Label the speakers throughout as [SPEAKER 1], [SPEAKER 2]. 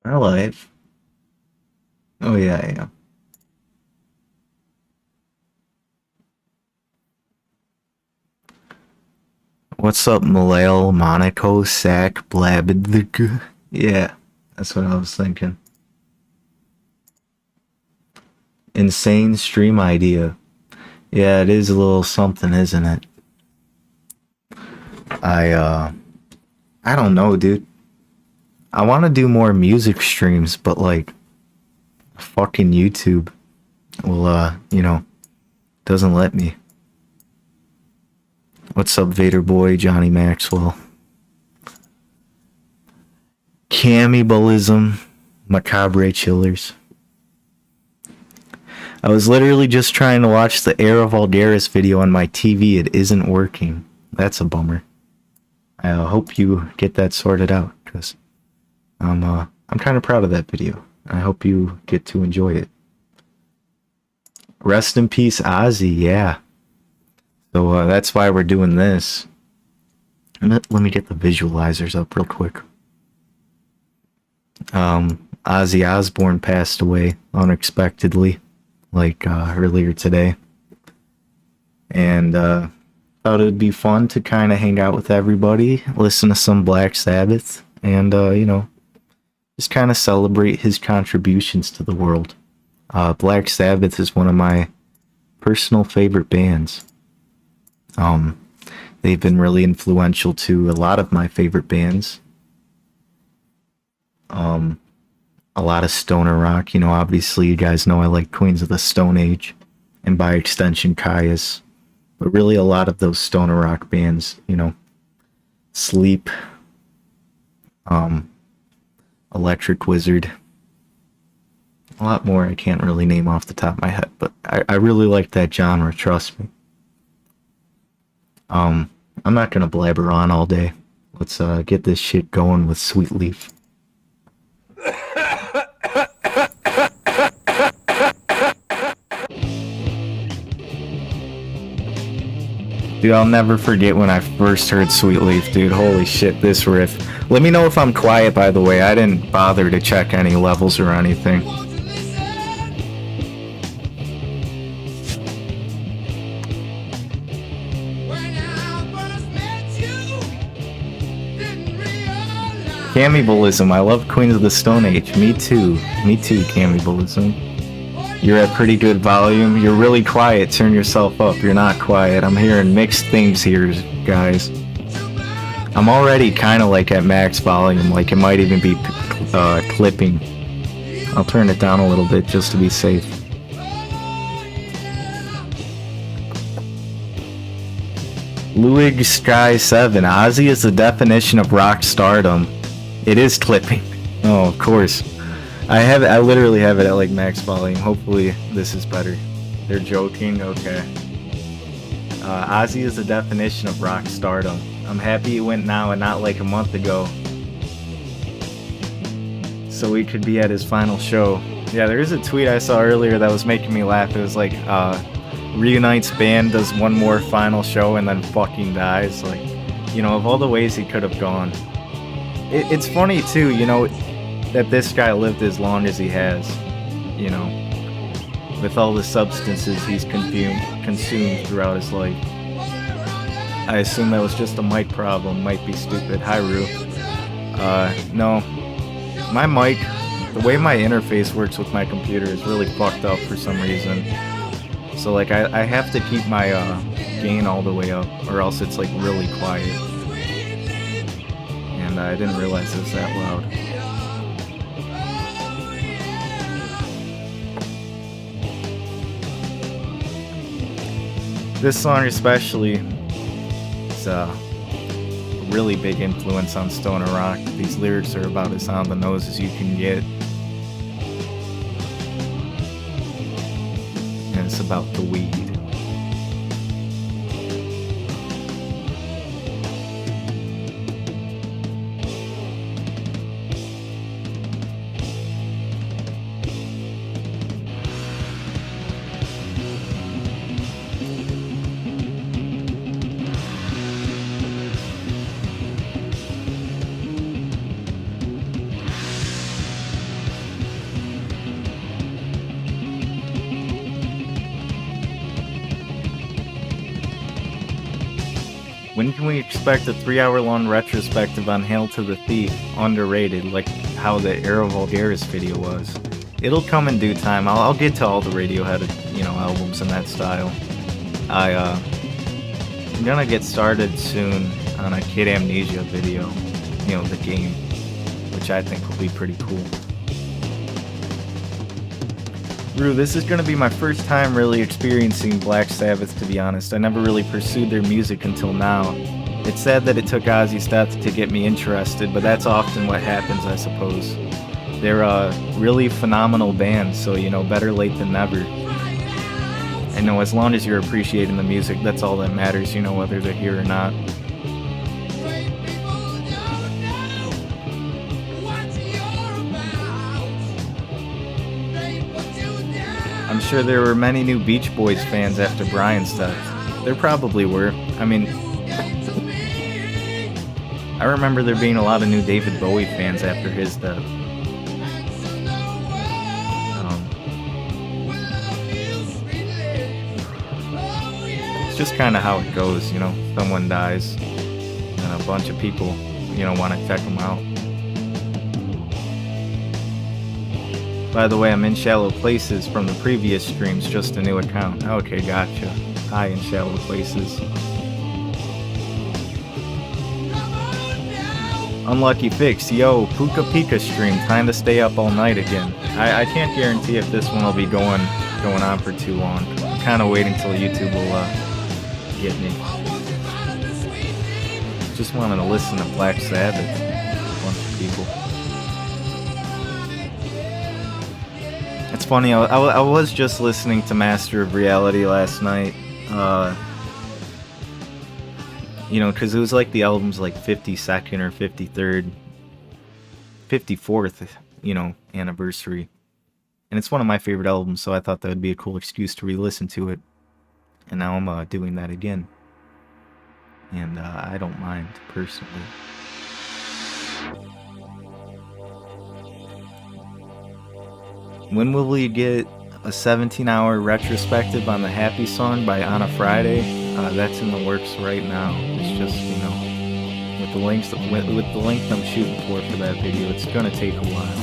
[SPEAKER 1] Alive. Oh yeah, yeah. What's up, Malale, Monaco, Sack, Blabid? Yeah, that's what I was thinking. Insane stream idea. Yeah, it is a little something, isn't it? I uh I don't know, dude. I want to do more music streams, but like fucking YouTube will doesn't let me. What's up, Vader Boy, Johnny Maxwell? Cannibalism, Macabre Chillers. I was literally just trying to watch the Era Valderis video on my TV. It isn't working. That's a bummer. I hope you get that sorted out, because I'm kind of proud of that video. I hope you get to enjoy it. Rest in peace, Ozzy. Yeah. So that's why we're doing this. Let me get the visualizers up real quick. Ozzy Osbourne passed away unexpectedly, like earlier today, and thought it'd be fun to kind of hang out with everybody, listen to some Black Sabbath, and just kind of celebrate his contributions to the world. Black Sabbath is one of my personal favorite bands. They've been really influential to a lot of my favorite bands. A lot of stoner rock. Obviously you guys know I like Queens of the Stone Age, and by extension Caius. But really a lot of those stoner rock bands, Sleep, Electric Wizard, a lot more I can't really name off the top of my head, but I really like that genre, trust me. I'm not gonna blabber on all day. Let's get this shit going with Sweet Leaf. Dude, I'll never forget when I first heard Sweet Leaf, dude. Holy shit, this riff. Let me know if I'm quiet, by the way. I didn't bother to check any levels or anything. Cannibalism. I love Queens of the Stone Age. Me too. Me too, Cannibalism. You're at pretty good volume. You're really quiet. Turn yourself up. You're not quiet. I'm hearing mixed things here, guys. I'm already kind of like at max volume. Like it might even be clipping. I'll turn it down a little bit just to be safe. Luig Sky 7. Ozzy is the definition of rock stardom. It is clipping. Oh, of course. I literally have it at like max volume. Hopefully this is better. They're joking? Okay. Ozzy is the definition of rock stardom. I'm happy it went now and not like a month ago, so we could be at his final show. Yeah, there is a tweet I saw earlier that was making me laugh. It was like, reunites band, does one more final show, and then fucking dies. Like, of all the ways he could have gone. It's funny too, that this guy lived as long as he has, with all the substances he's consumed throughout his life. I assume that was just a mic problem. Might be stupid. Hi, Rue. No. My mic, the way my interface works with my computer is really fucked up for some reason. So, like, I have to keep my gain all the way up, or else it's, like, really quiet. And I didn't realize it was that loud. This song especially is a really big influence on stoner rock. These lyrics are about as on the nose as you can get. And it's about the weed. When can we expect a 3-hour-long retrospective on Hail to the Thief, underrated, like how the Era Vulgaris video was? It'll come in due time. I'll get to all the Radiohead, albums in that style. I'm gonna get started soon on a Kid Amnesia video, the game, which I think will be pretty cool. Rue, this is gonna be my first time really experiencing Black Sabbath, to be honest. I never really pursued their music until now. It's sad that it took Ozzy's death to get me interested, but that's often what happens, I suppose. They're a really phenomenal band, so, better late than never. I know, as long as you're appreciating the music, that's all that matters, whether they're here or not. I'm sure there were many new Beach Boys fans after Brian's death. There probably were. I mean, I remember there being a lot of new David Bowie fans after his death. It's just kind of how it goes, someone dies and a bunch of people, want to check them out. By the way, I'm in Shallow Places from the previous streams, just a new account. Okay, gotcha. Hi, in Shallow Places. Unlucky Fix, yo, Puka Pika stream, time to stay up all night again. I can't guarantee if this one will be going on for too long. I'm kind of waiting till YouTube will get me. Just wanted to listen to Black Sabbath. A bunch of people. It's funny, I was just listening to Master of Reality last night, because it was like the album's like 52nd or 53rd, 54th, anniversary. And it's one of my favorite albums, so I thought that would be a cool excuse to re-listen to it. And now I'm doing that again. And I don't mind, personally. When will we get a 17-hour retrospective on the Happy song by On a Friday? That's in the works right now. It's just, with the length I'm shooting for that video, it's gonna take a while.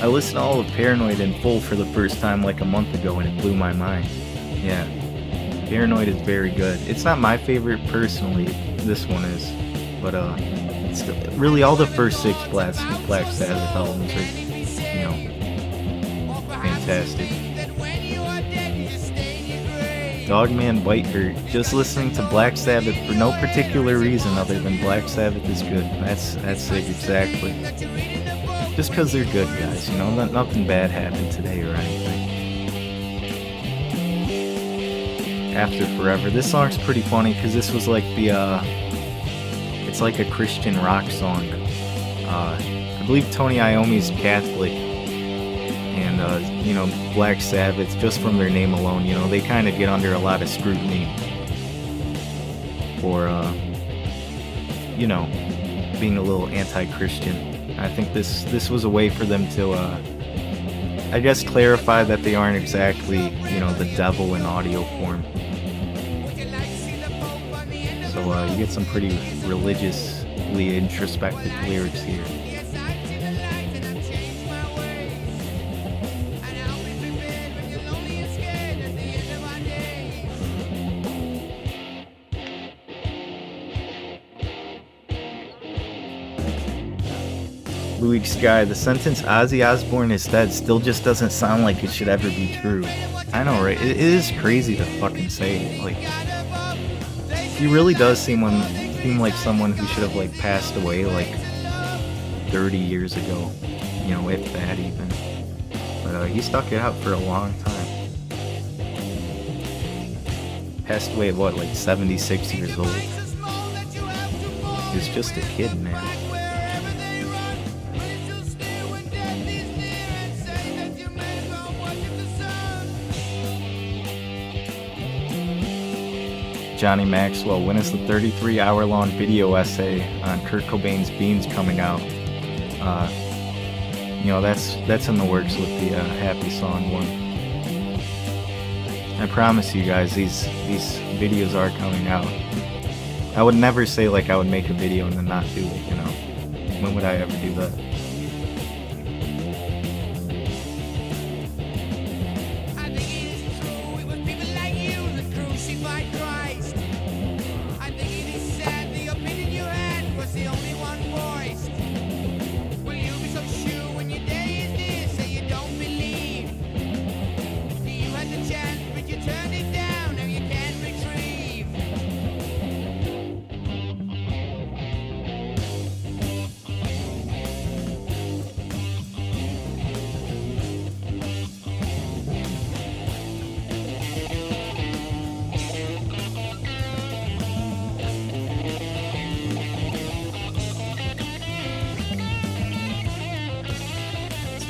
[SPEAKER 1] I listened to all of Paranoid in full for the first time like a month ago, and it blew my mind. Yeah. Paranoid is very good. It's not my favorite personally, this one is, but it's really all the first 6 Black Sabbath albums are, fantastic. Dogman Whitehurt, just listening to Black Sabbath for no particular reason other than Black Sabbath is good. That's it exactly. Just because they're good guys, nothing bad happened today or anything. After Forever. This song's pretty funny because this was like it's like a Christian rock song. I believe Tony Iommi's Catholic, and Black Sabbath, just from their name alone, they kind of get under a lot of scrutiny for being a little anti-Christian. I think this was a way for them to I guess clarify that they aren't exactly the devil in audio form. So you get some pretty religiously introspective lyrics here. Louis Sky, the sentence Ozzy Osbourne is dead still just doesn't sound like it should ever be true. I know, right? It is crazy to fucking say. Like, he really does seem like someone who should have passed away 30 years ago, if that even. But he stuck it out for a long time. Passed away at 76 years old. He was just a kid, man. Johnny Maxwell, when is the 33-hour-long video essay on Kurt Cobain's Beans coming out? You know, that's in the works with the Happy Song one. I promise you guys, these videos are coming out. I would never say like I would make a video and then not do it, you know. When would I ever do that?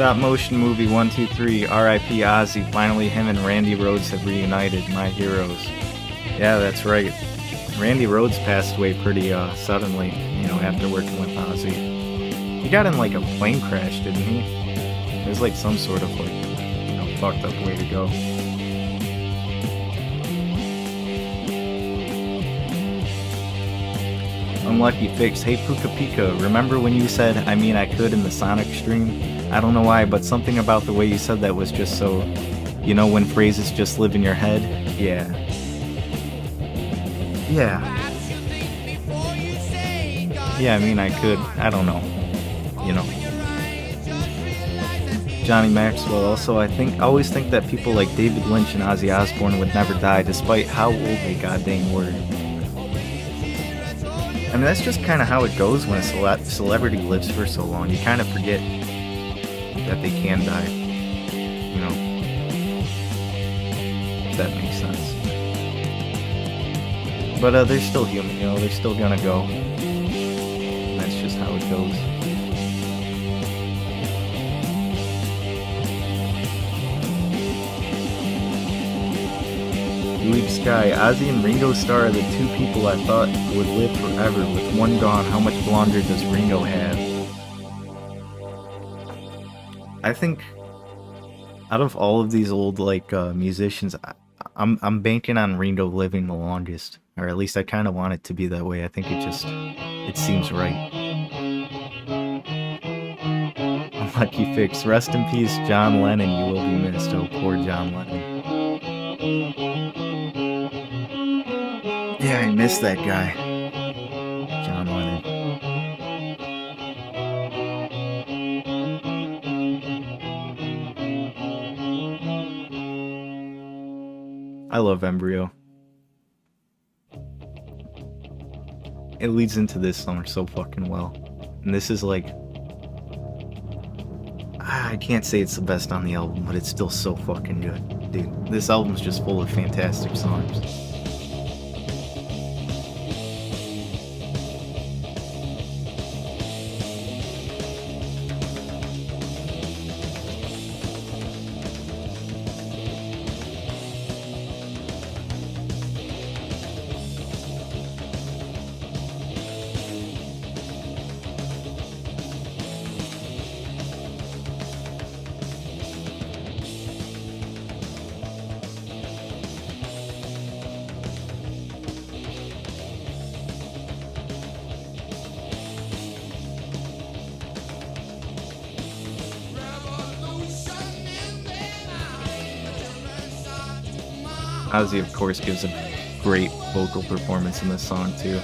[SPEAKER 1] Stop motion movie 123, R.I.P. Ozzy. Finally, him and Randy Rhoads have reunited. My heroes. Yeah, that's right. Randy Rhoads passed away pretty suddenly, you know, after working with Ozzy. He got in like a plane crash, didn't he? It was like some sort of like, you know, fucked up way to go. Unlucky Fix. Hey Puka Pika, remember when you said I mean I could in the Sonic stream? I don't know why, but something about the way you said that was just so, you know, when phrases just live in your head? Yeah. Yeah. Yeah, I mean I could. I don't know. You know. Johnny Maxwell. Also, I always think that people like David Lynch and Ozzy Osbourne would never die, despite how old they goddamn were. I mean, that's just kind of how it goes when a celebrity lives for so long. You kind of forget that they can die. You know? If that makes sense. But they're still human, you know? They're still gonna go. And that's just how it goes. Leap Sky. Ozzy and Ringo Starr are the two people I thought would live forever. With one gone, how much longer does Ringo have? I think out of all of these old like musicians, I'm banking on Ringo living the longest, or at least I kind of want it to be that way. I think it seems right. Unlucky Fix. Rest in peace, John Lennon. You will be missed. Oh, poor John Lennon. Yeah, I miss that guy. John Lennon. I love Embryo. It leads into this song so fucking well. And this is like... I can't say it's the best on the album, but it's still so fucking good. Dude, this album's just full of fantastic songs. Ozzy, of course, gives a great vocal performance in this song, too.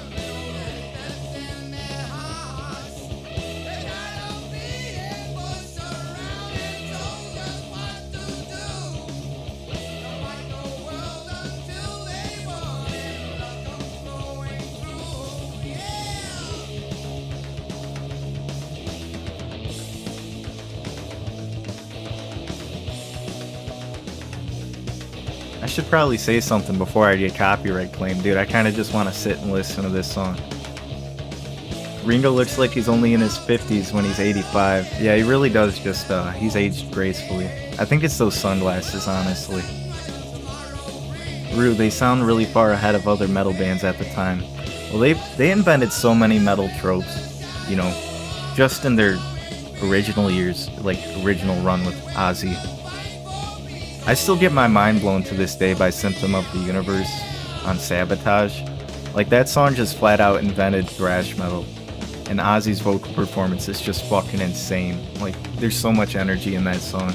[SPEAKER 1] I should probably say something before I get copyright claimed, dude. I kind of just want to sit and listen to this song. Ringo looks like he's only in his 50s when he's 85. Yeah, he really does just, he's aged gracefully. I think it's those sunglasses, honestly. Rue, they sound really far ahead of other metal bands at the time. Well, they invented so many metal tropes, you know, just in their original years, like original run with Ozzy. I still get my mind blown to this day by Symptom of the Universe on Sabotage. Like, that song just flat out invented thrash metal. And Ozzy's vocal performance is just fucking insane. Like, there's so much energy in that song.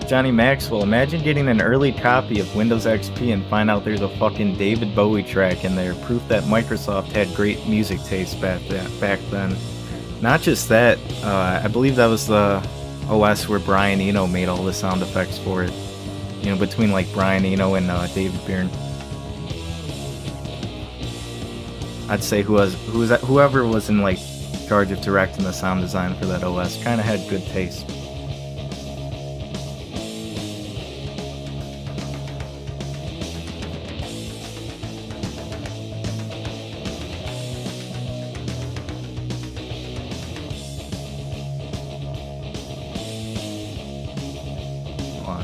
[SPEAKER 1] Johnny Maxwell, imagine getting an early copy of Windows XP and find out there's a fucking David Bowie track in there. Proof that Microsoft had great music taste back then. Not just that, I believe that was the OS where Brian Eno made all the sound effects for it. You know, between like Brian Eno and David Byrne. I'd say whoever was in like charge of directing the sound design for that OS kind of had good taste.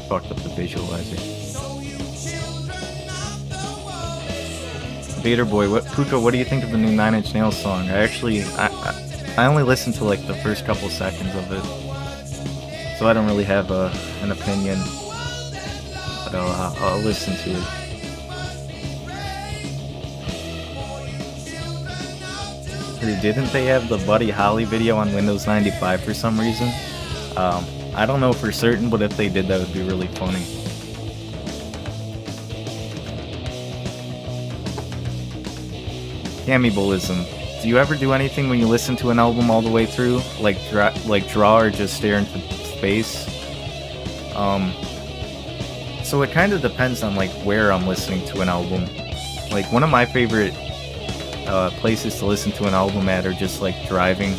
[SPEAKER 1] Fucked up the visualizer. Vader Boy, Puka, what do you think of the new Nine Inch Nails song? I only listened to like the first couple seconds of it, so I don't really have an opinion, but I'll listen to it. Or didn't they have the Buddy Holly video on Windows 95 for some reason? I don't know for certain, but if they did, that would be really funny. Camibolism. Do you ever do anything when you listen to an album all the way through? Like draw or just stare into space? So it kind of depends on like where I'm listening to an album. Like, one of my favorite places to listen to an album at are just like driving.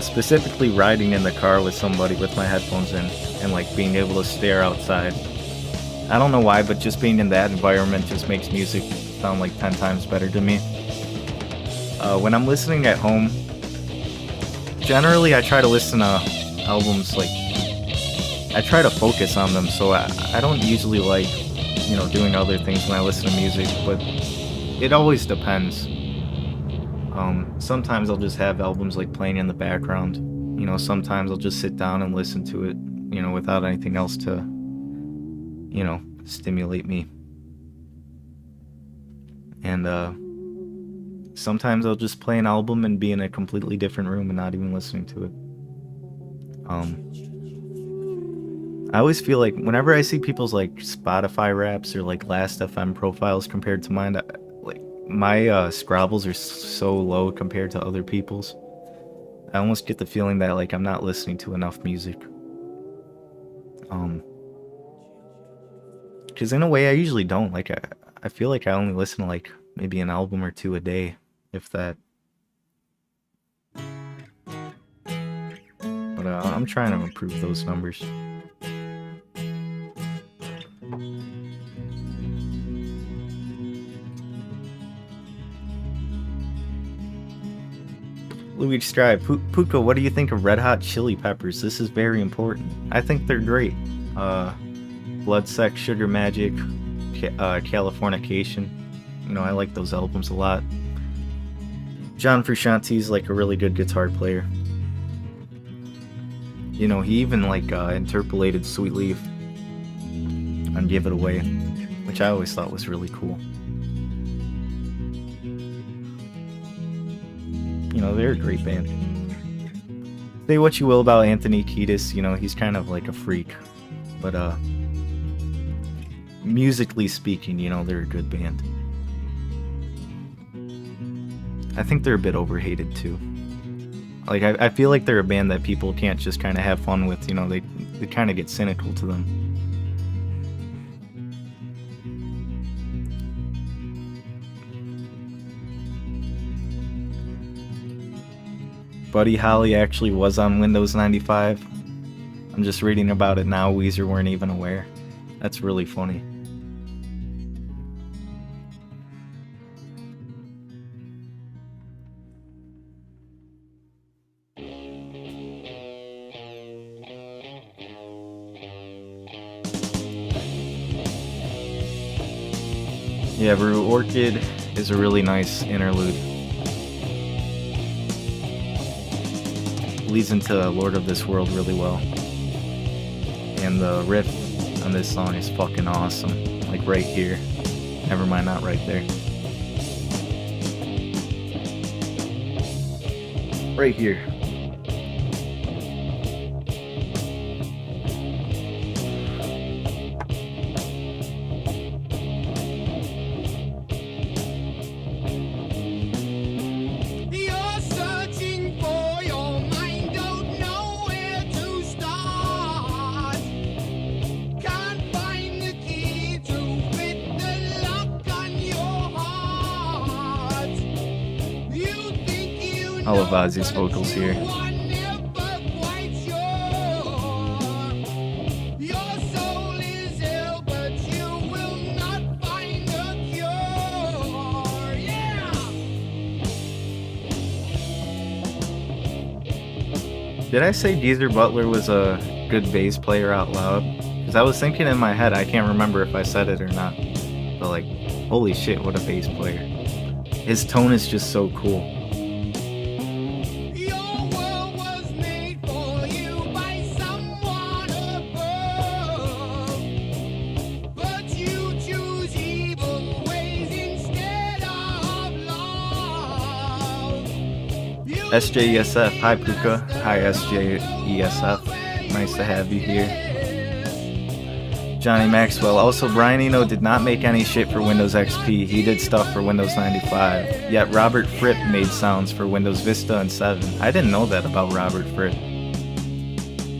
[SPEAKER 1] Specifically riding in the car with somebody with my headphones in and like being able to stare outside. I don't know why, but just being in that environment just makes music sound like 10 times better to me. When I'm listening at home, generally I try to listen to albums like, I try to focus on them, so I don't usually like, you know, doing other things when I listen to music, but it always depends. Sometimes I'll just have albums like playing in the background. You know, sometimes I'll just sit down and listen to it, you know, without anything else to, you know, stimulate me. And sometimes I'll just play an album and be in a completely different room and not even listening to it. I always feel like whenever I see people's like Spotify raps or like Last FM profiles compared to mine, my Scrabbles are so low compared to other people's. I almost get the feeling that like I'm not listening to enough music. Because in a way I usually don't. Like I feel like I only listen to like maybe an album or two a day, if that. But I'm trying to improve those numbers. Louis Strive, Puka, what do you think of Red Hot Chili Peppers? This is very important. I think they're great. Blood, Sex, Sugar Magic, Californication. You know, I like those albums a lot. John Frusciante's like a really good guitar player. You know, he even like interpolated Sweet Leaf on Give It Away, which I always thought was really cool. You know, they're a great band. Say what you will about Anthony Kiedis, you know, he's kind of like a freak. But musically speaking, you know, they're a good band. I think they're a bit overhated too. Like, I feel like they're a band that people can't just kind of have fun with, you know, they kind of get cynical to them. Buddy Holly actually was on Windows 95. I'm just reading about it now. Weezer weren't even aware. That's really funny. Yeah, Rue Orchid is a really nice interlude. Leads into Lord of this World really well. And the riff on this song is fucking awesome. Like right here. Never mind, not right there. Right here. I love Ozzy's vocals here. Did I say Geezer Butler was a good bass player out loud? Because I was thinking in my head, I can't remember if I said it or not. But like, holy shit, what a bass player. His tone is just so cool. SJESF, hi Puka, hi SJESF, nice to have you here. Johnny Maxwell, also Brian Eno did not make any shit for Windows XP, he did stuff for Windows 95, yet Robert Fripp made sounds for Windows Vista and 7. I didn't know that about Robert Fripp.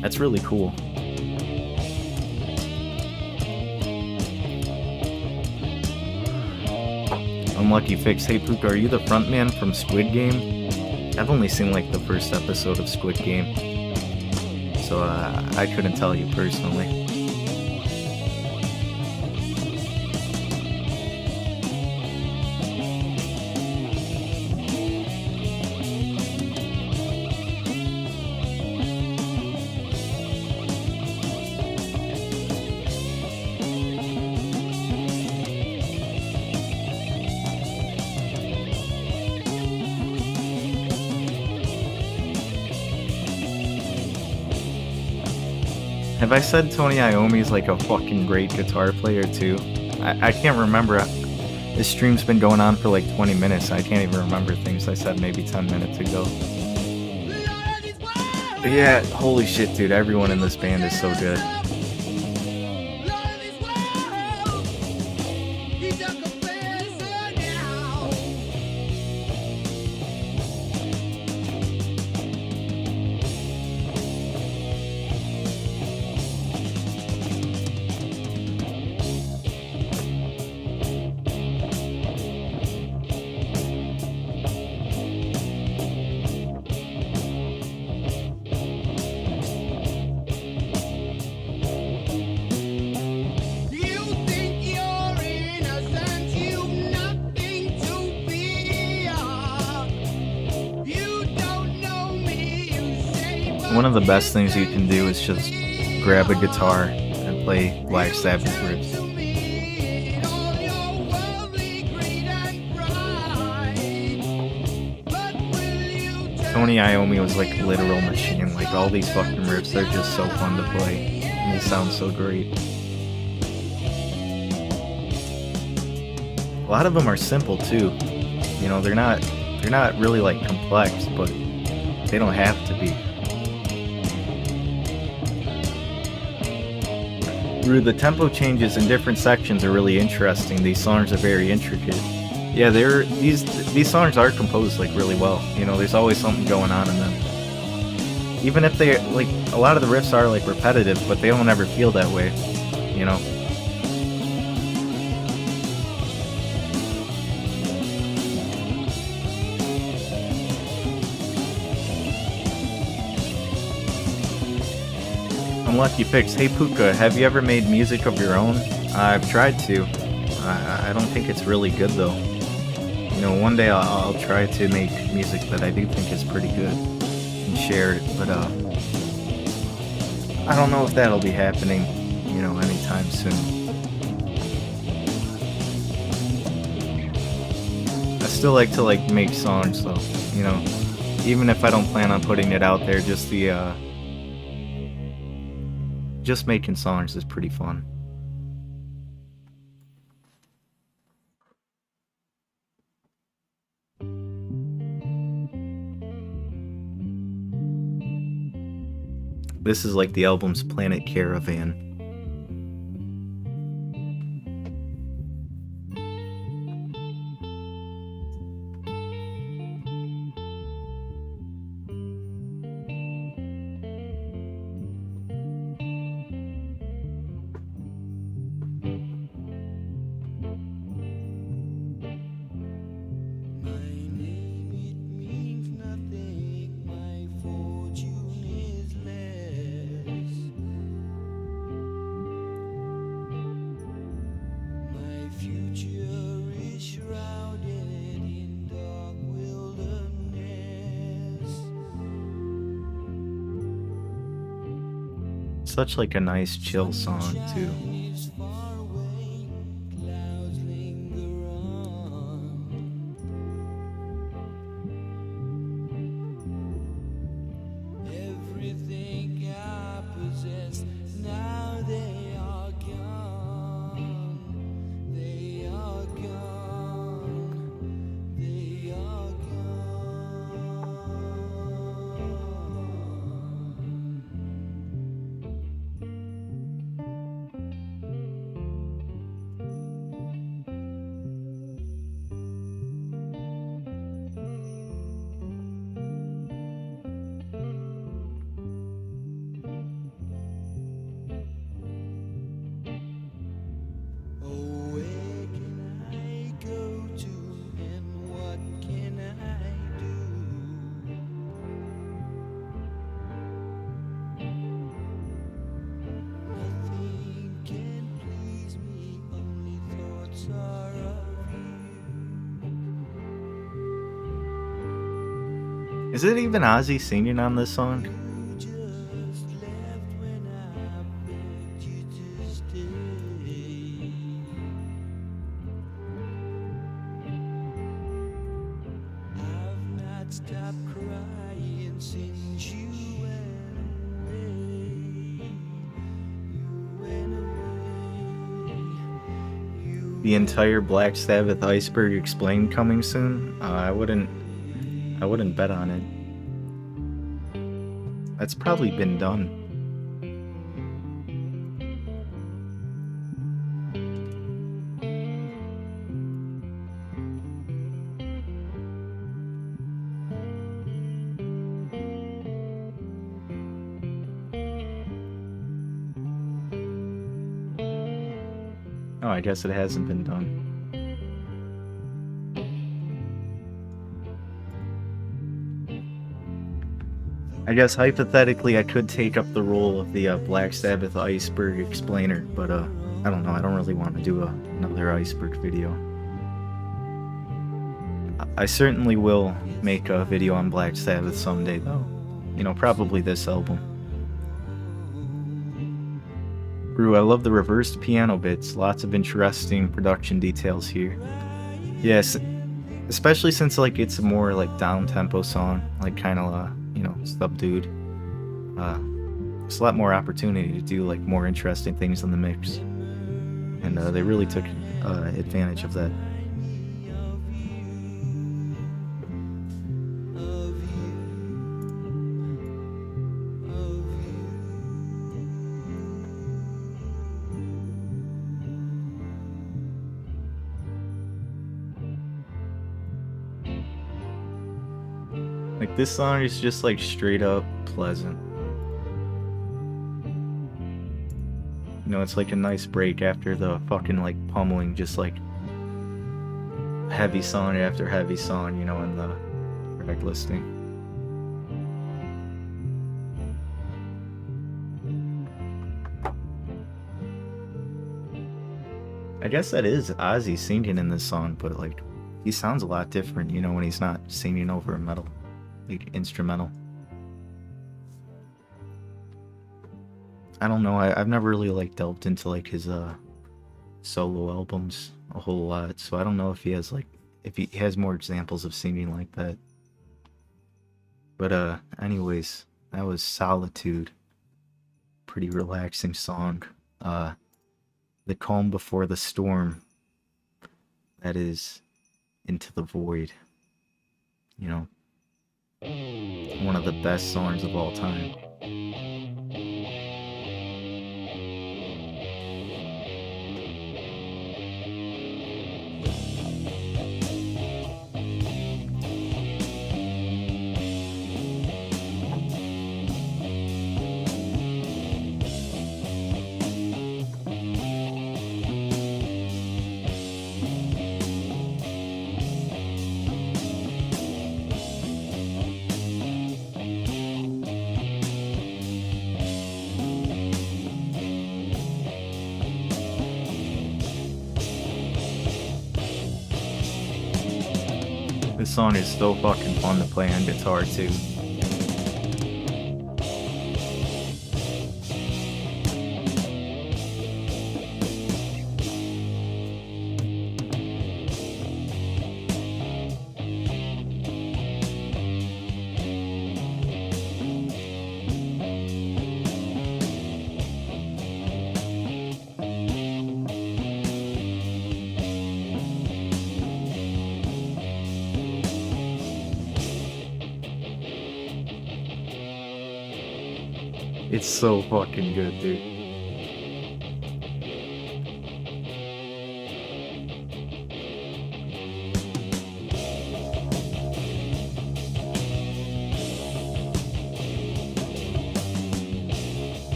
[SPEAKER 1] That's really cool. Unlucky Fix, hey Puka, are you the frontman from Squid Game? I've only seen like the first episode of Squid Game, so I couldn't tell you personally. Have I said Tony Iommi's like a fucking great guitar player too? I can't remember. This stream's been going on for like 20 minutes. I can't even remember things I said maybe 10 minutes ago. But yeah, holy shit, dude. Everyone in this band is so good. One of the best things you can do is just grab a guitar and play Black Sabbath riffs. Tony Iommi was like a literal machine. Like all these fucking riffs, they're just so fun to play. And they sound so great. A lot of them are simple too. You know, they're not really like complex, but they don't have to be. The tempo changes in different sections are really interesting. These songs are very intricate. Yeah, these songs are composed like really well. You know, there's always something going on in them. Even if they like a lot of the riffs are like repetitive, but they don't ever feel that way. You know. Unlucky Fix, hey Puka, have you ever made music of your own? I've tried to. I don't think it's really good though. You know, one day I'll try to make music that I do think is pretty good and share it, but I don't know if that'll be happening, you know, anytime soon. still like to like make songs though, you know. Even if I don't plan on putting it out there, just making songs is pretty fun. This is like the album's Planet Caravan. Such like a nice chill song too. Is it even Ozzy singing on this song? The entire Black Sabbath Iceberg Explained coming soon? I wouldn't bet on it. That's probably been done. Oh, I guess it hasn't been done. I guess hypothetically I could take up the role of the Black Sabbath Iceberg Explainer, but I don't know, I don't really want to do another Iceberg video. I certainly will make a video on Black Sabbath someday though. You know, probably this album. Brew, I love the reversed piano bits, lots of interesting production details here. Yes, especially since like it's a more like down-tempo song, like kind of you know, subdued. There's a lot more opportunity to do like more interesting things in the mix, and they really took advantage of that. Like, this song is just like straight up pleasant. You know, it's like a nice break after the fucking like pummeling, just like heavy song after heavy song, you know, in the track listing. I guess that is Ozzy singing in this song, but like he sounds a lot different, you know, when he's not singing over a metal, like instrumental. I don't know, I've never really like delved into like his solo albums a whole lot, so I don't know if he has like if he has more examples of singing like that. But anyways, that was Solitude. Pretty relaxing song. The Calm Before the Storm. That is Into the Void. You know, one of the best songs of all time. This song is so fucking fun to play on guitar too. It's so fucking good, dude.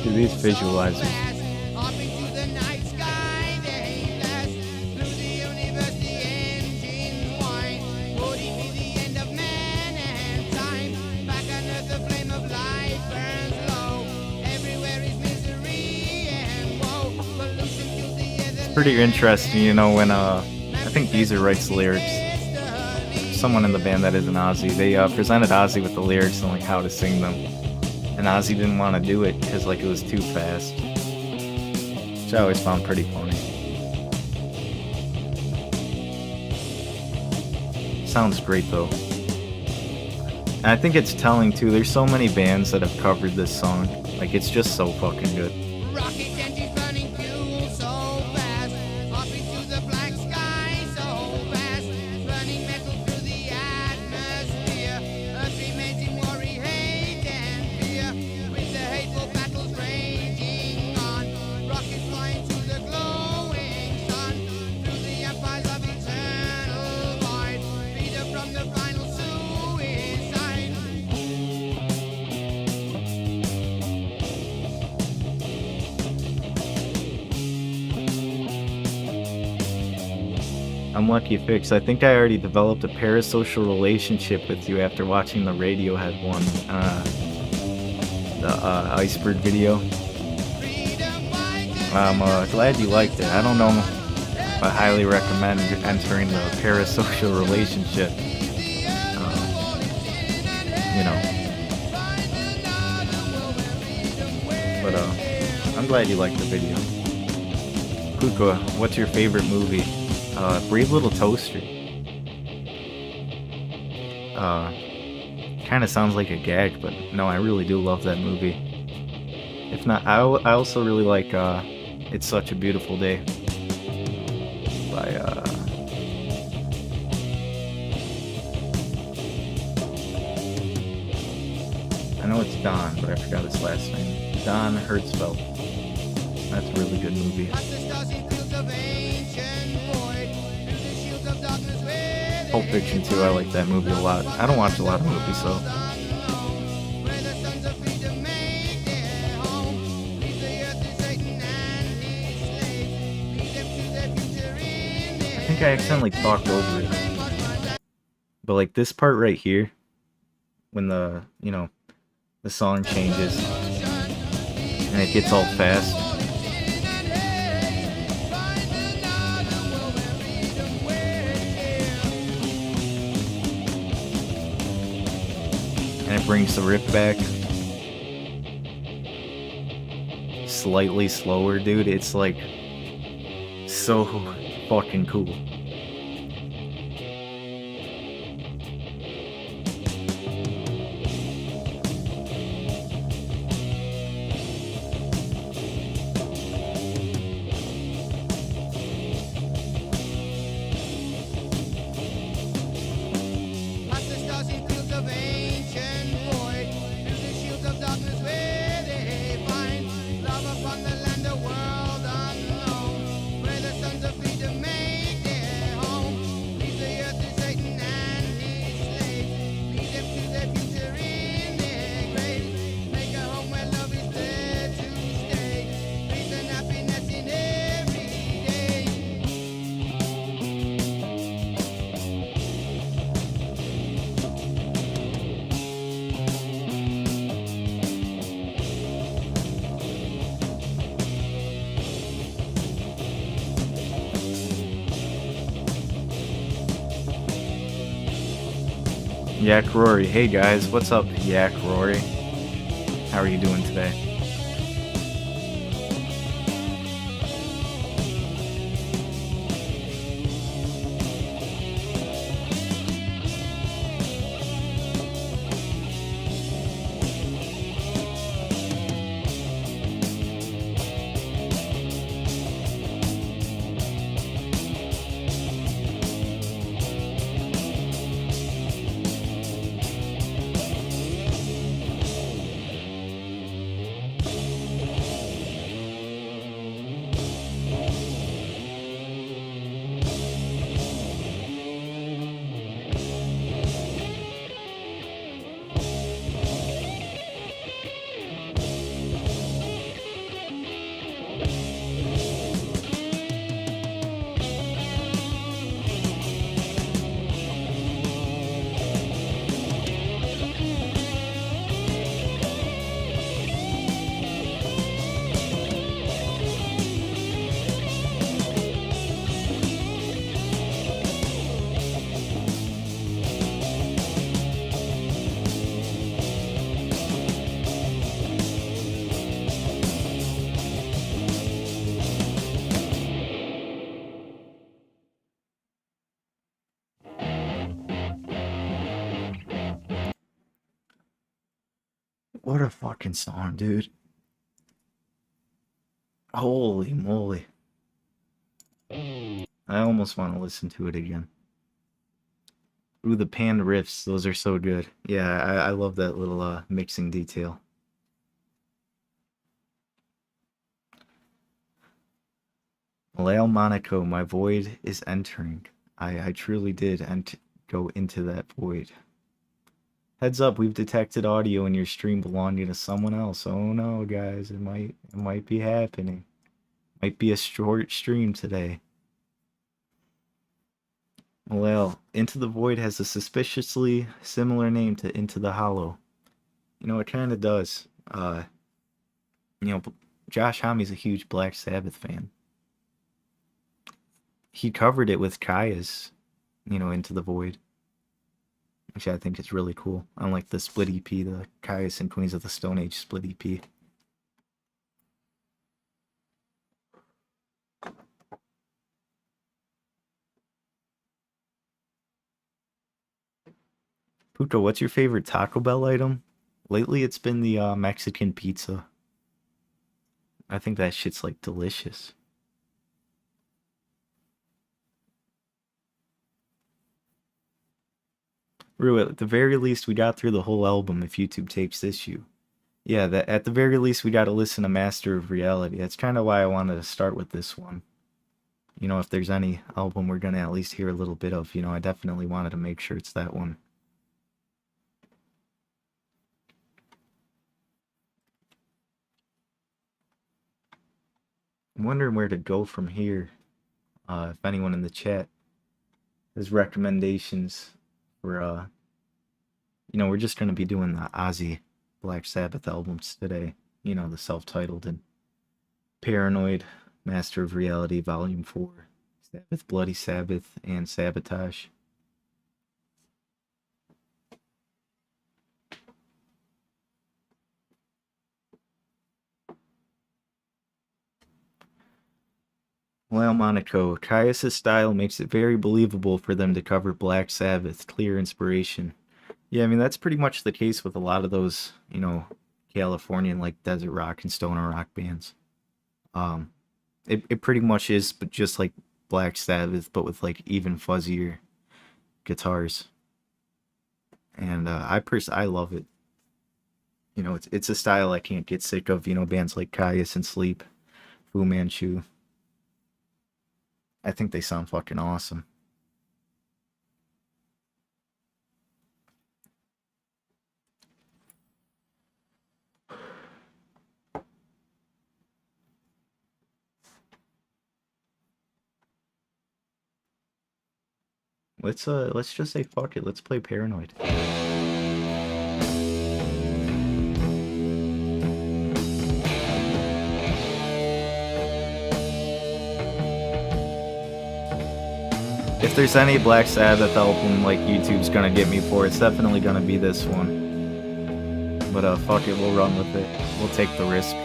[SPEAKER 1] Dude, these visualizers. Pretty interesting, you know, when I think Geezer writes the lyrics. Someone in the band that isn't Ozzy, they presented Ozzy with the lyrics and like how to sing them, and Ozzy didn't want to do it because like it was too fast, which I always found pretty funny. Sounds great though. And I think it's telling too. There's so many bands that have covered this song. Like it's just so fucking good. I'm Lucky Fix. I think I already developed a parasocial relationship with you after watching the Radiohead one, the Iceberg video. I'm glad you liked it. I don't know if I highly recommend entering the parasocial relationship. You know. But I'm glad you liked the video. Kuka, what's your favorite movie? Brave Little Toaster. Kind of sounds like a gag, but no, I really do love that movie. If not, I also really like It's Such a Beautiful Day by I know it's Don, but I forgot his last name. Don Hertzfeldt. That's a really good movie. Pulp Fiction too, I like that movie a lot. I don't watch a lot of movies, so. I think I accidentally talked over it. But like this part right here, when the, you know, the song changes and it gets all fast. And it brings the riff back. slightly slower, dude, it's like so fucking cool.
[SPEAKER 2] Past the starry fields of ancient void, through the shields of darkness where they find love upon the land, a world unknown, where the sons of freedom make their home. Leave the earth to Satan and his slaves, lead them to their future in their graves. Make a home where love is there to stay, peace and happiness in every day.
[SPEAKER 1] Yak Rory. Hey guys, what's up, Yak Rory? How are you doing today? What a fucking song, dude. Holy moly. I almost want to listen to it again. Ooh, the pan riffs, those are so good. Yeah, I love that little mixing detail. Malale Monaco, my void is entering. I truly did go into that void. Heads up, we've detected audio in your stream belonging to someone else. Oh no, guys, it might be happening. Might be a short stream today. Malale, Into the Void has a suspiciously similar name to Into the Hollow. You know, it kind of does. You know, Josh Homme's a huge Black Sabbath fan. He covered it with Kaya's, you know, Into the Void, which I think is really cool. Unlike the split EP, the Caius and Queens of the Stone Age split EP. Puto, what's your favorite Taco Bell item? Lately, it's been the Mexican pizza. I think that shit's like delicious. Rue, at the very least, we got through the whole album if YouTube takes issue. Yeah, that at the very least, we got to listen to Master of Reality. That's kind of why I wanted to start with this one. You know, if there's any album we're going to at least hear a little bit of, you know, I definitely wanted to make sure it's that one. I'm wondering where to go from here. If anyone in the chat has recommendations for, you know, we're just going to be doing the Ozzy Black Sabbath albums today. You know, the self-titled and Paranoid, Master of Reality, Volume 4, Sabbath, Bloody Sabbath, and Sabotage. Well, Monaco, Caius' style makes it very believable for them to cover Black Sabbath. Clear inspiration. Yeah, I mean, that's pretty much the case with a lot of those, Californian, like, desert rock and stoner rock bands. Um, it pretty much is, but just like Black Sabbath, but with, like, even fuzzier guitars. And I love it. It's a style I can't get sick of. Bands like Caius and Sleep, Fu Manchu. I think they sound fucking awesome. Let's just say fuck it. Let's play Paranoid. If there's any Black Sabbath album like YouTube's gonna get me for, it's definitely gonna be this one. But fuck it, we'll run with it. We'll take the risk.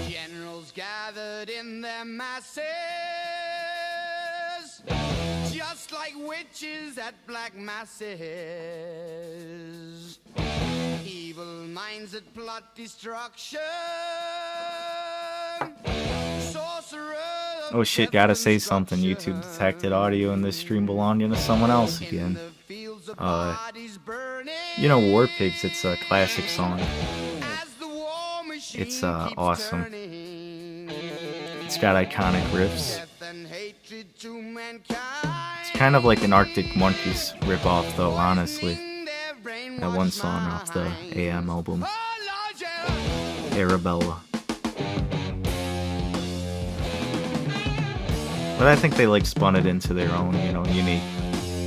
[SPEAKER 2] Generals gathered in their masses, just like witches at black masses. Evil minds that plot destruction. Sorcerers.
[SPEAKER 1] Oh shit, gotta say something. YouTube detected audio in this stream belonging to someone else again. War Pigs, it's a classic song. It's awesome. It's got iconic riffs. It's kind of like an Arctic Monkeys ripoff though, honestly. That one song off the AM album, Arabella. But I think they like spun it into their own, unique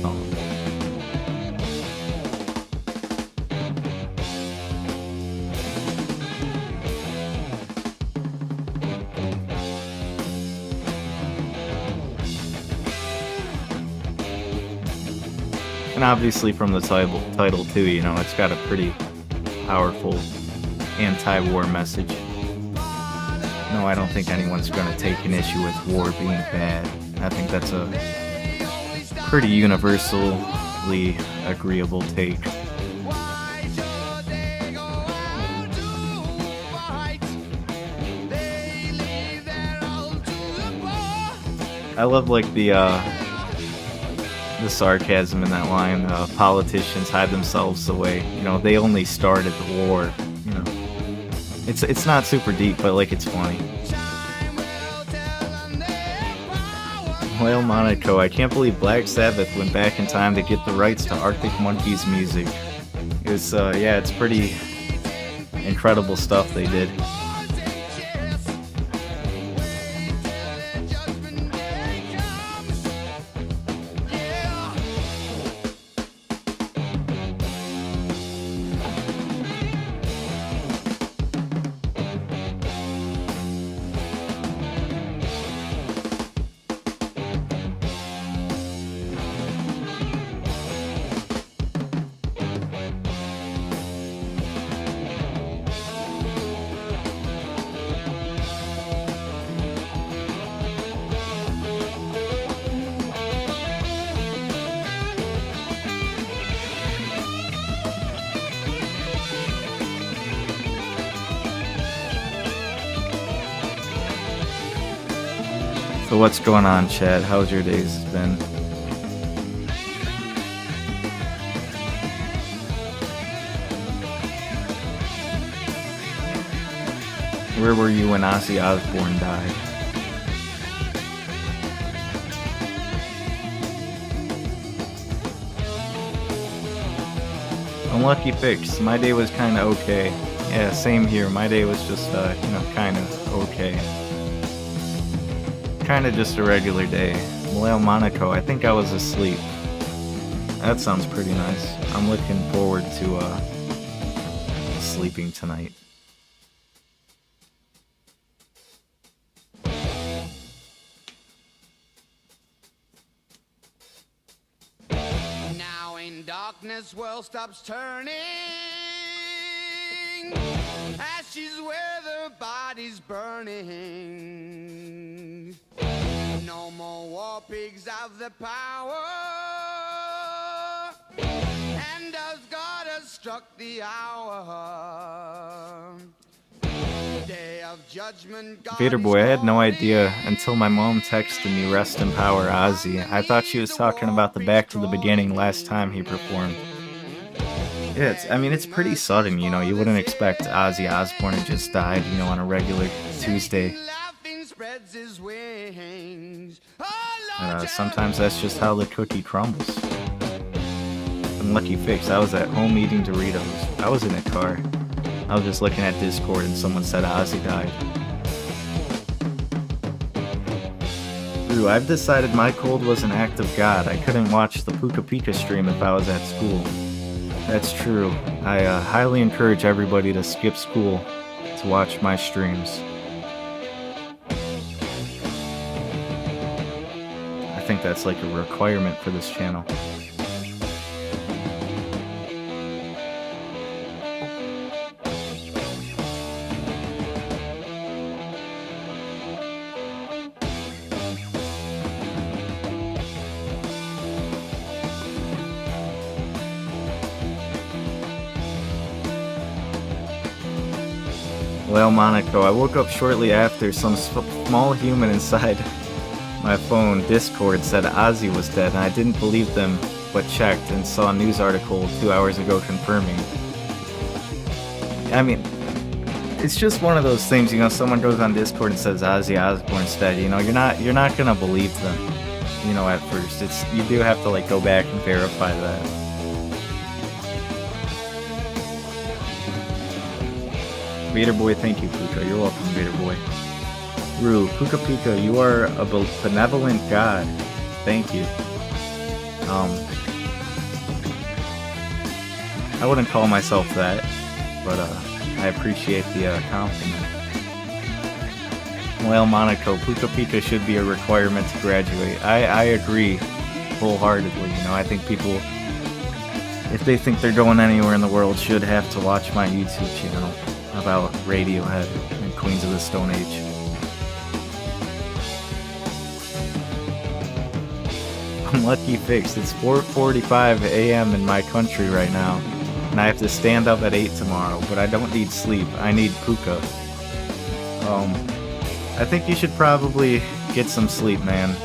[SPEAKER 1] song. And obviously from the title too, it's got a pretty powerful anti-war message. No, I don't think anyone's going to take an issue with war being bad. I think that's a pretty universally agreeable take. I love like the sarcasm in that line. Politicians hide themselves away. They only started the war. It's not super deep, but like it's funny. Well, Monaco, I can't believe Black Sabbath went back in time to get the rights to Arctic Monkeys music. It's pretty incredible stuff they did. So what's going on, chat? How's your days been? Where were you when Ozzy Osbourne died? Lucky Fix. My day was kind of okay. Yeah, same here. My day was just, kind of okay. Kind of just a regular day. Maleo Monaco, I think I was asleep. That sounds pretty nice. I'm looking forward to, sleeping tonight.
[SPEAKER 2] Now in darkness, world stops turning. Ashes where the body's burning. No more war pigs have the power. And as God has struck the hour. Day of judgment, God
[SPEAKER 1] Vader
[SPEAKER 2] is
[SPEAKER 1] Boy, I had no
[SPEAKER 2] calling.
[SPEAKER 1] idea until my mom texted me Rest in Power Ozzy. I thought she was talking about the Back to the Beginning last time he performed. Yeah, it's pretty sudden, you know. You wouldn't expect Ozzy Osbourne to just died, on a regular Tuesday. And sometimes that's just how the cookie crumbles. And Lucky Fix, I was at home eating Doritos. I was in a car. I was just looking at Discord and someone said Ozzy died. Ooh, I've decided my cold was an act of God. I couldn't watch the Puka Pika stream if I was at school. That's true. I highly encourage everybody to skip school to watch my streams. I think that's like a requirement for this channel. Well, Monaco, I woke up shortly after some small human inside my phone Discord said Ozzy was dead, and I didn't believe them, but checked and saw a news article 2 hours ago confirming. I mean, it's just one of those things, someone goes on Discord and says Ozzy Osbourne's dead, you're not gonna believe them, at first. You do have to go back and verify that. Vader Boy, thank you, Puka. You're welcome, Vader Boy. Rue, Puka Pika, you are a benevolent god. Thank you. I wouldn't call myself that, but I appreciate the compliment. Well, Monaco, Puka Pika should be a requirement to graduate. I agree wholeheartedly. I think people, if they think they're going anywhere in the world, should have to watch my YouTube channel about Radiohead and Queens of the Stone Age. Lucky Fix, it's 4:45 a.m. in my country right now, and I have to stand up at 8 tomorrow, but I don't need sleep, I need Puka. I think you should probably get some sleep, man.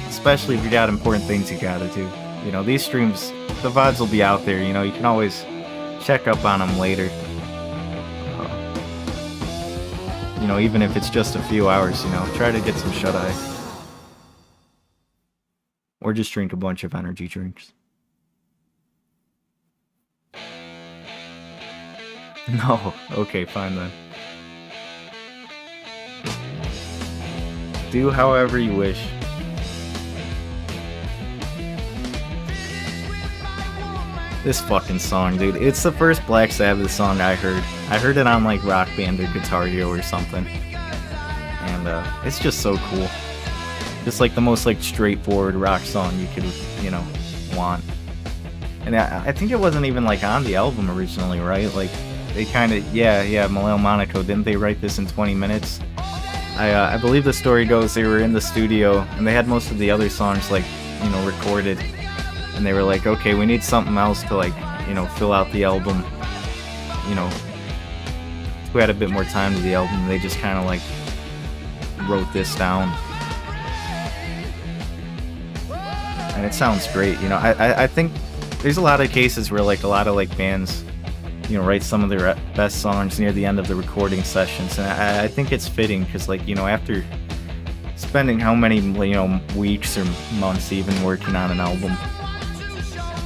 [SPEAKER 1] Especially if you got important things you gotta do. These streams, the VODs will be out there, you can always check up on them later. Even if it's just a few hours, try to get some shut-eye. Or just drink a bunch of energy drinks. No, okay, fine then. Do however you wish. This fucking song, dude. It's the first Black Sabbath song I heard. I heard it on Rock Band or Guitar Hero or something. And it's just so cool. Just the most straightforward rock song you could, want. And I think it wasn't even on the album originally, right? They kind of, yeah, Maleo Monaco, didn't they write this in 20 minutes? I believe the story goes they were in the studio and they had most of the other songs recorded. And they were like, okay, we need something else to fill out the album. We had a bit more time to the album. They just kind of wrote this down. And it sounds great. I think there's a lot of cases where a lot of bands, write some of their best songs near the end of the recording sessions. And I think it's fitting because after spending how many weeks or months even working on an album,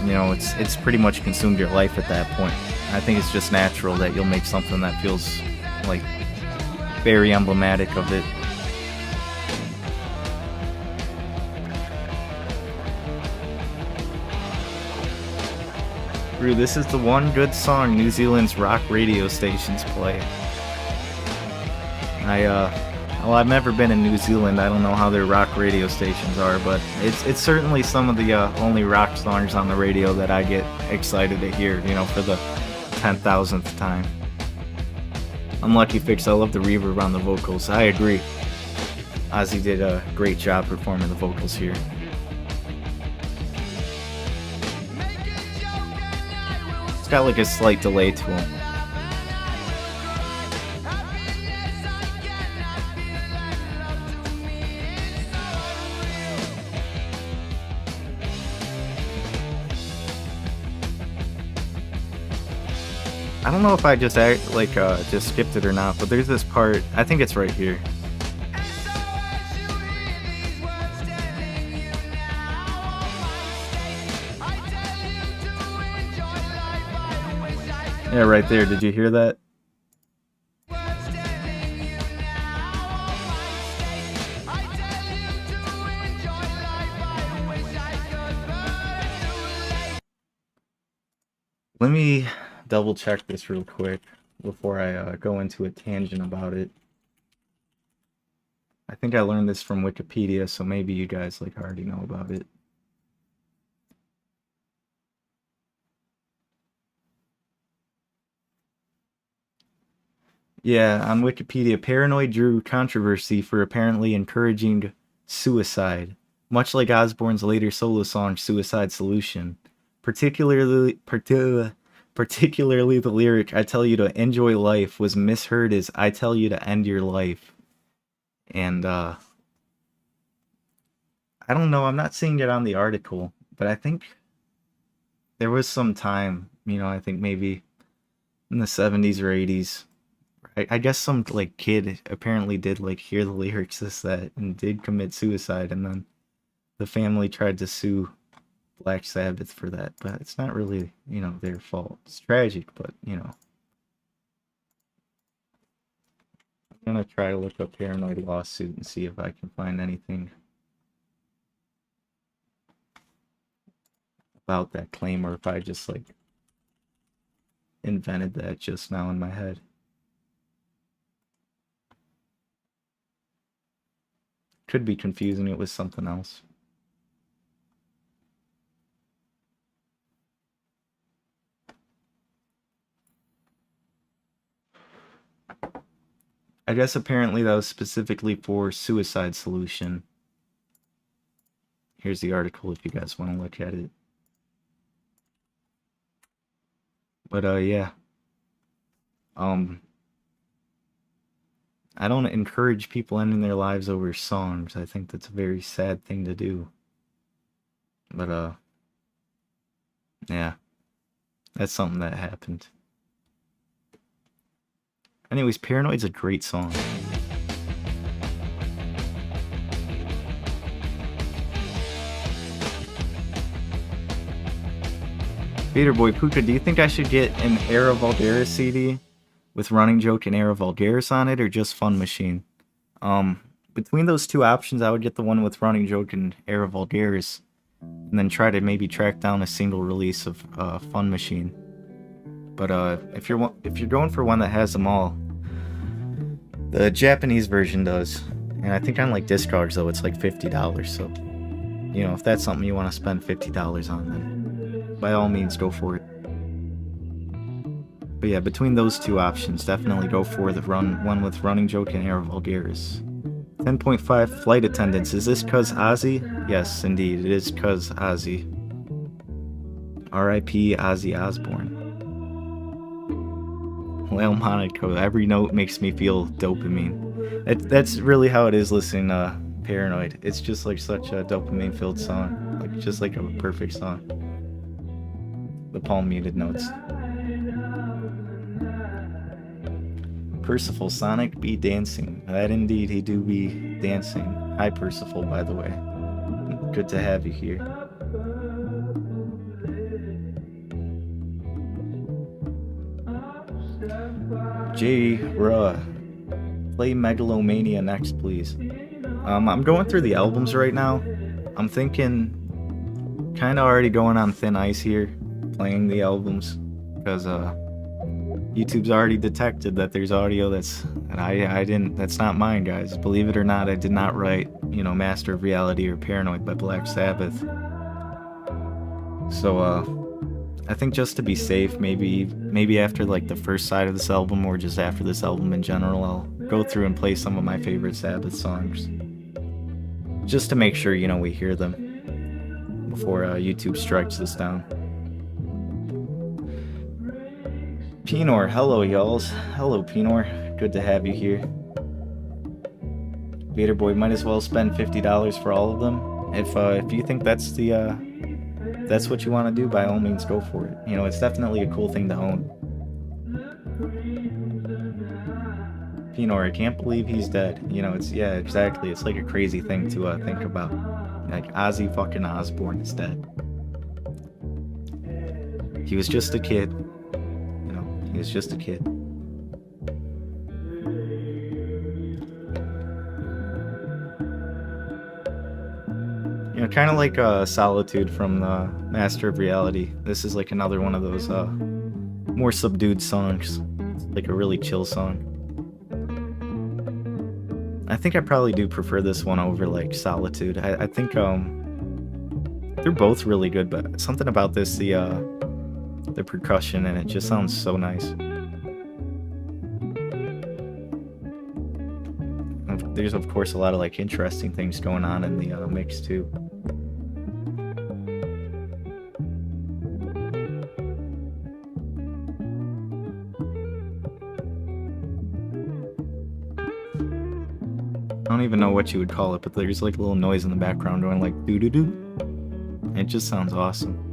[SPEAKER 1] you know, it's pretty much consumed your life at that point. I think it's just natural that you'll make something that feels like very emblematic of it. Drew, this is the one good song New Zealand's rock radio stations play. Well, I've never been in New Zealand. I don't know how their rock radio stations are, but it's certainly some of the only rock songs on the radio that I get excited to hear, you know, for the 10,000th time. Unlucky Fix, I love the reverb on the vocals. I agree. Ozzy did a great job performing the vocals here. It's got like a slight delay to him. I don't know if I just just skipped it or not, but there's this part. I think it's right here. Yeah, right there. Did you hear that? Let me double check this real quick before I go into a tangent about it. I think I learned this from Wikipedia, so maybe you guys like already know about it. Yeah, on Wikipedia, Paranoid drew controversy for apparently encouraging suicide, much like Osbourne's later solo song Suicide Solution. Particularly the lyric "I tell you to enjoy life" was misheard as "I tell you to end your life." And I don't know, I'm not seeing it on the article, but I think there was some time, you know, I think maybe in the 70s or 80s. I guess some like kid apparently did like hear the lyrics this that and did commit suicide, and then the family tried to sue Black Sabbath for that, but it's not really, you know, their fault. It's tragic, but, you know. I'm gonna try to look up Paranoid lawsuit and see if I can find anything about that claim, or if I just, like, invented that just now in my head. Could be confusing it with something else. I guess apparently that was specifically for Suicide Solution. Here's the article if you guys want to look at it. But yeah. I don't encourage people ending their lives over songs. I think that's a very sad thing to do. But yeah. That's something that happened. Anyways, Paranoid's a great song. Vader Boy Puka, do you think I should get an Era Vulgaris CD with Running Joke and Era Vulgaris on it, or just Fun Machine? Between those two options, I would get the one with Running Joke and Era Vulgaris, and then try to maybe track down a single release of Fun Machine. But if you're going for one that has them all, the Japanese version does, and I think on like Discogs though it's like $50. So, you know, if that's something you want to spend $50 on, then by all means go for it. But yeah, between those two options, definitely go for the one with Running Joke and Era Vulgaris. 10.5 flight attendants. Is this cuz Ozzy? Yes, indeed, it is cuz Ozzy. R.I.P. Ozzy Osbourne. Well, Monaco, every note makes me feel dopamine. That's really how it is listening to Paranoid. It's just like such a dopamine-filled song. Like, just like a perfect song. The palm muted notes. Percival, Sonic be dancing. That indeed he do be dancing. Hi Percival, by the way. Good to have you here. J. Ruh. Play Megalomania next, please. I'm going through the albums right now. I'm thinking kind of already going on thin ice here, playing the albums, because YouTube's already detected that there's audio that's not mine, guys. Believe it or not, I did not write, Master of Reality or Paranoid by Black Sabbath. So I think just to be safe, maybe after like the first side of this album, or just after this album in general, I'll go through and play some of my favorite Sabbath songs, just to make sure we hear them before YouTube strikes this down. Pinor, hello y'alls. Hello Pinor, good to have you here. Vader Boy, might as well spend $50 for all of them. If you think that's what you want to do, by all means go for it. It's definitely a cool thing to own. Pinor, I can't believe he's dead. Yeah, exactly. It's like a crazy thing to think about. Like Ozzy fucking Osbourne is dead. He was just a kid. He was just a kid. Kind of like Solitude from the Master of Reality. This is like another one of those more subdued songs. It's like a really chill song. I think I probably do prefer this one over like Solitude. I think they're both really good, but something about this, the percussion in it just sounds so nice. There's of course a lot of like interesting things going on in the mix too. I don't even know what you would call it, but there's like a little noise in the background going like doo doo doo. It just sounds awesome.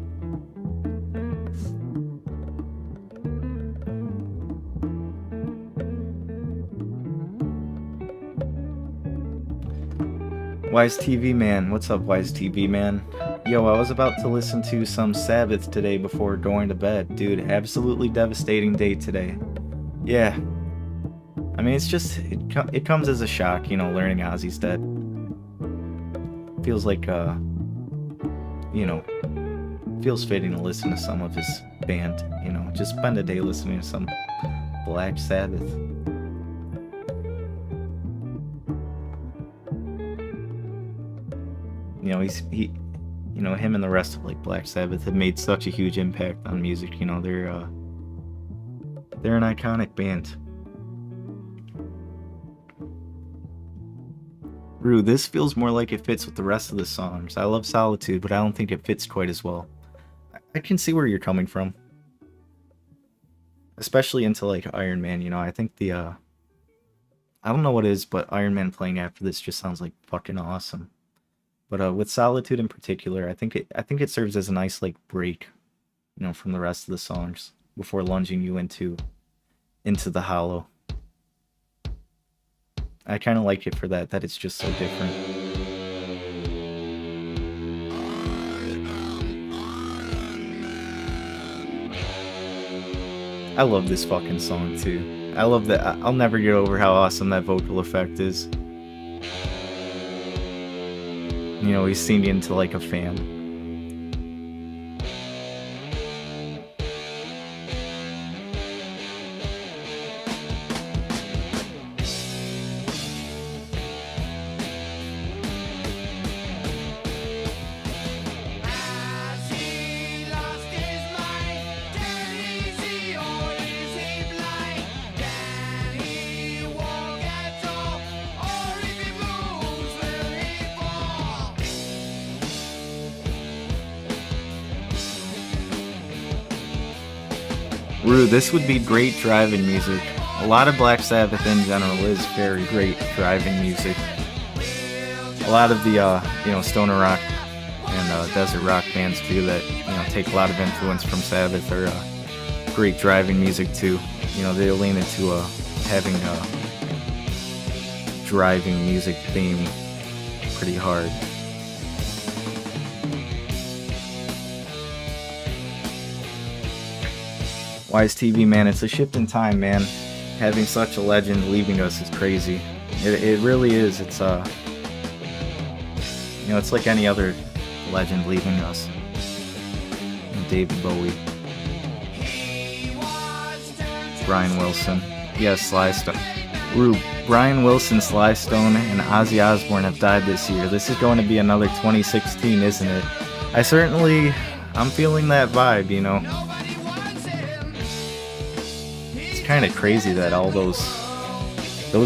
[SPEAKER 1] Wise TV Man, what's up, Wise TV Man? Yo, I was about to listen to some Sabbath today before going to bed. Dude, absolutely devastating day today. Yeah. I mean, it's just, it comes as a shock, learning Ozzy's dead. Feels like, feels fitting to listen to some of his band, just spend a day listening to some Black Sabbath. Him and the rest of like Black Sabbath have made such a huge impact on music. They're an iconic band. Rue, this feels more like it fits with the rest of the songs. I love Solitude, but I don't think it fits quite as well. I can see where you're coming from. Especially into like Iron Man, I think I don't know what it is, but Iron Man playing after this just sounds like fucking awesome. But with Solitude in particular, I think it serves as a nice like break, from the rest of the songs before lunging you into the hollow. I kind of like it for that it's just so different. I love this fucking song too. I love that. I'll never get over how awesome that vocal effect is. He's singing into like a fan. Rue, this would be great driving music. A lot of Black Sabbath in general is very great driving music. A lot of the, stoner rock and desert rock bands too that, take a lot of influence from Sabbath are great driving music too. They lean into having a driving music theme pretty hard. Wise TV Man, it's a shift in time, man. having such a legend leaving us is crazy. It really is. It's it's like any other legend leaving us. David Bowie, Brian Wilson, yes, Sly Stone. Brian Wilson, Sly Stone, and Ozzy Osbourne have died this year. This is going to be another 2016, isn't it? I'm feeling that vibe, you know. It's kind of crazy that all those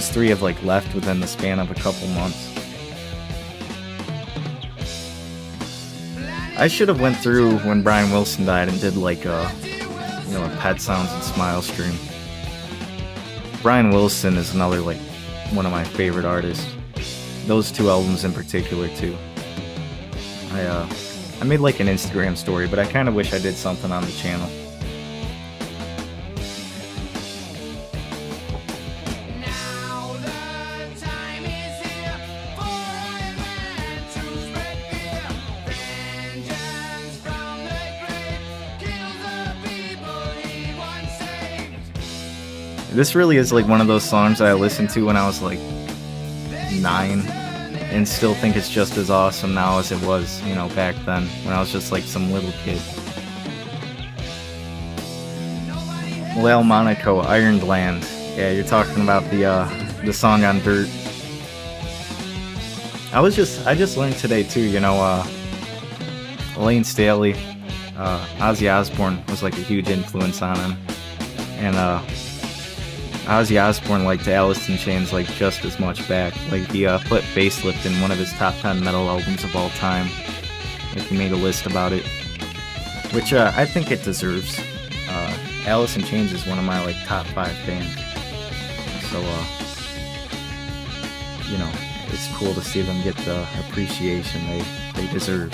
[SPEAKER 1] three have like left within the span of a couple months. I should have went through when Brian Wilson died and did like a Pet Sounds and Smile stream. Brian Wilson is another like one of my favorite artists. Those two albums in particular too. I made like an Instagram story, but I kind of wish I did something on the channel. This really is like one of those songs that I listened to when I was like 9 and still think it's just as awesome now as it was, back then when I was just like some little kid. Lale Monaco, Iron Land. Yeah, you're talking about the song on Dirt. I just learned today too, Elaine Staley, Ozzy Osbourne was like a huge influence on him. And Ozzy Osbourne liked Alice in Chains like just as much back. Like he put Facelift in one of his top 10 metal albums of all time. Like he made a list about it, which I think it deserves. Alice in Chains is one of my like top 5 bands. So it's cool to see them get the appreciation they deserve.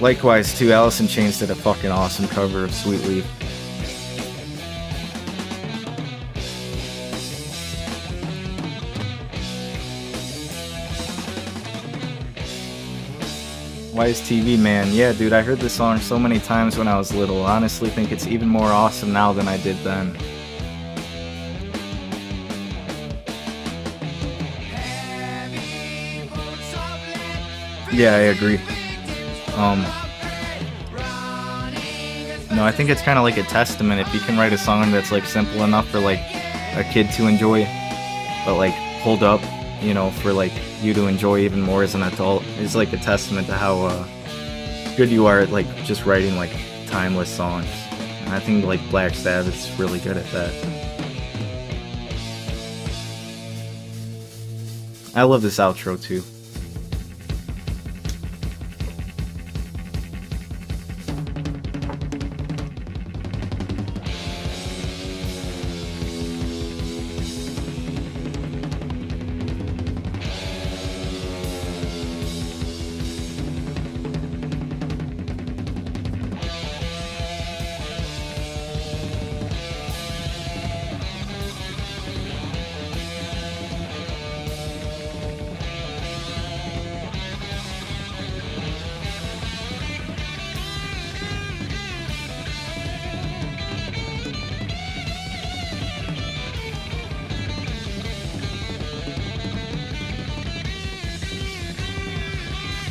[SPEAKER 1] Likewise, too, Alice in Chains did a fucking awesome cover of Sweet Leaf. Wise TV Man, yeah, dude, I heard this song so many times when I was little. Honestly, think it's even more awesome now than I did then. Yeah, I agree. No, I think it's kind of like a testament if you can write a song that's like simple enough for like a kid to enjoy, but like hold up, for like you to enjoy even more as an adult. It's like a testament to how good you are at like just writing like timeless songs. And I think like Black Sabbath's really good at that. I love this outro too.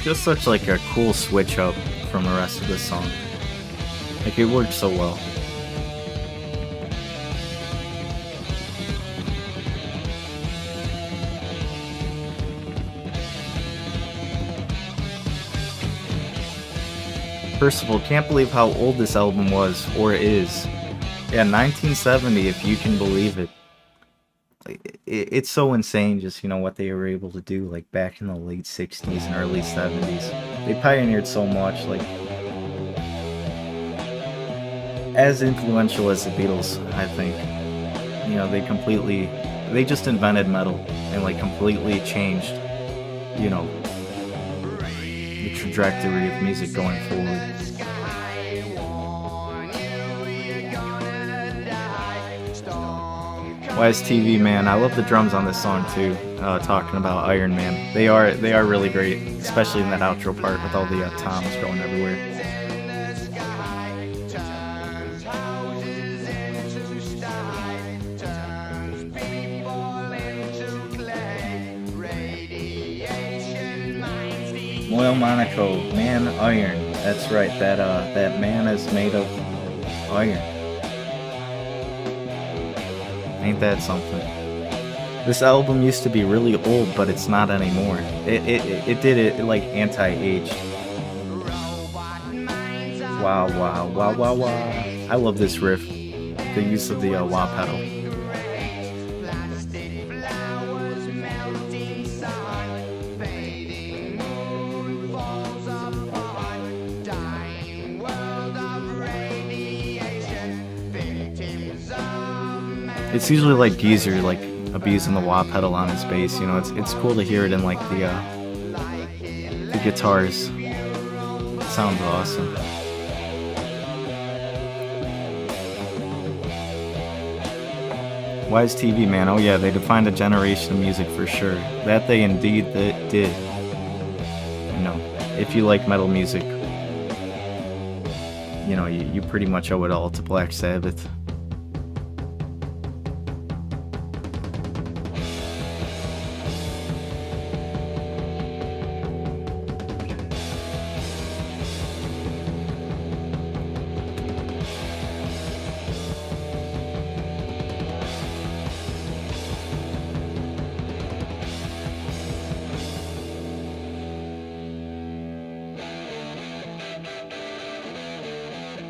[SPEAKER 1] Just such like a cool switch up from the rest of this song. Like it worked so well. First of all, can't believe how old this album was, or is. Yeah, 1970, if you can believe it. It's so insane just, what they were able to do, like, back in the late 60s and early 70s. They pioneered so much, like, as influential as the Beatles, I think. They just invented metal and, like, completely changed, the trajectory of music going forward. Wise TV Man, I love the drums on this song too. Talking about Iron Man, they are really great, especially in that outro part with all the toms going everywhere. Well, Monaco, man iron. That's right. That man is made of iron. Ain't that something? This album used to be really old, but it's not anymore. It did it like anti-aged. Wow, wow, wow, wow, wow. I love this riff. The use of the wah pedal. It's usually like Geezer, like abusing the wah pedal on his bass. You know, it's cool to hear it in like the guitars. It sounds awesome. Wise TV, man. Oh yeah, they defined a generation of music for sure. That they indeed did. You know, if you like metal music, you know, you pretty much owe it all to Black Sabbath.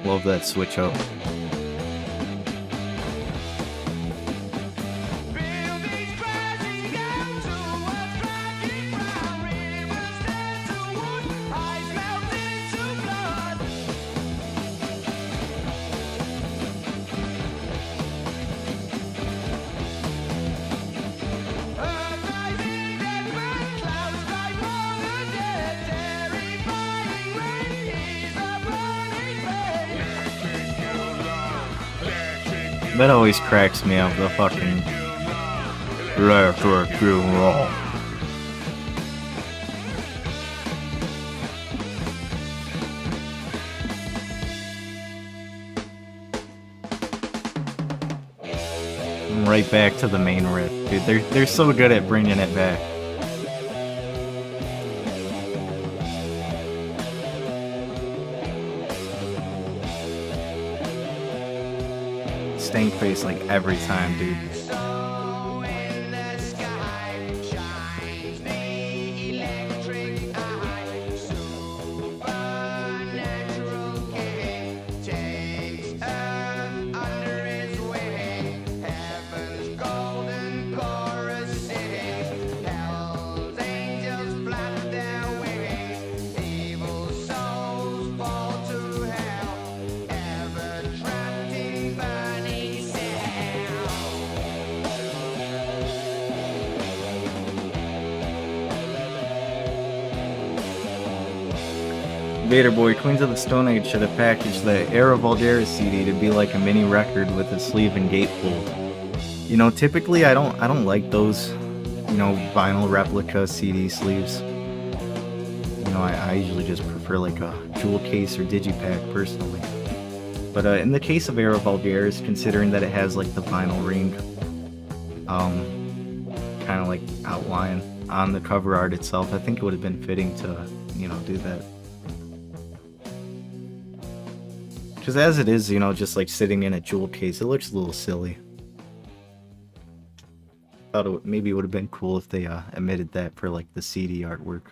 [SPEAKER 1] Love that switch up. That always cracks me up, the fucking raw. Right back to the main riff, dude. They're so good at bringing it back. Stank face like every time, dude. Vader Boy, Queens of the Stone Age should have packaged the Era Vulgaris CD to be like a mini record with a sleeve and gatefold. You know, typically I don't like those, you know, vinyl replica CD sleeves. You know, I usually just prefer like a jewel case or digipack personally. But in the case of Era Vulgaris, considering that it has like the vinyl ring, kind of like outline on the cover art itself, I think it would have been fitting to, you know, do that. Because as it is, you know, just like sitting in a jewel case, it looks a little silly. Thought maybe it would have been cool if they omitted that for like the CD artwork.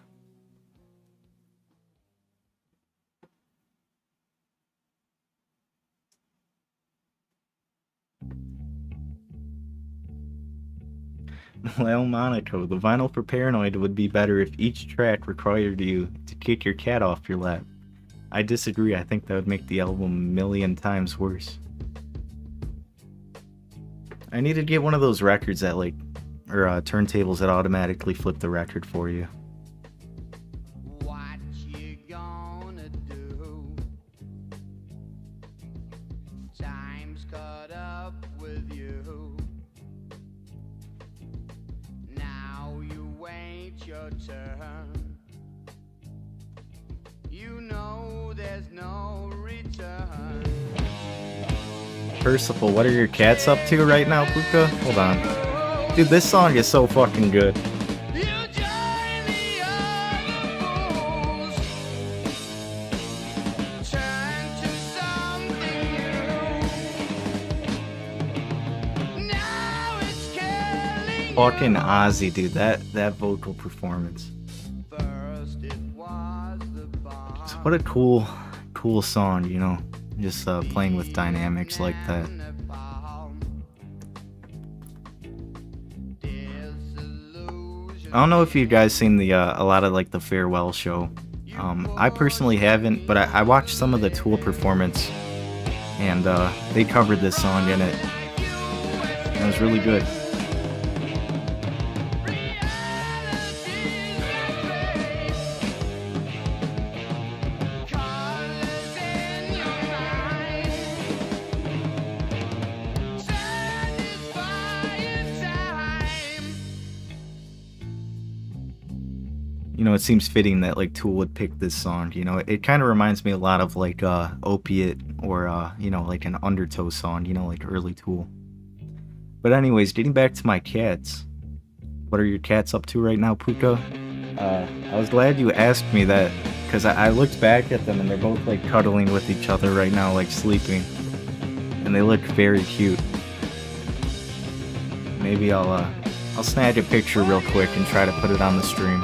[SPEAKER 1] Well, Monaco, the vinyl for Paranoid would be better if each track required you to kick your cat off your lap. I disagree. I think that would make the album a million times worse. I need to get one of those records that like, or turntables that automatically flip the record for you.
[SPEAKER 2] What you gonna do? Time's caught up with you. Now you wait your turn. You know there's no return.
[SPEAKER 1] Percival, what are your cats up to right now, Puka? Hold on. Dude, this song is so fucking good.
[SPEAKER 2] You join the other
[SPEAKER 1] Fucking Ozzy, dude. That vocal performance. So what a cool song, you know. Just playing with dynamics like that. I don't know if you guys seen the a lot of like the farewell show. I personally haven't, but I watched some of the Tool performance, and they covered this song in it. It was really good. You know, it seems fitting that like Tool would pick this song. You know, it kind of reminds me a lot of like Opiate or you know, like an Undertow song. You know, like early Tool. But anyways, getting back to my cats. What are your cats up to right now, Puka? I was glad you asked me that, because I looked back at them and they're both like cuddling with each other right now, like sleeping, and they look very cute. Maybe I'll snag a picture real quick and try to put it on the stream.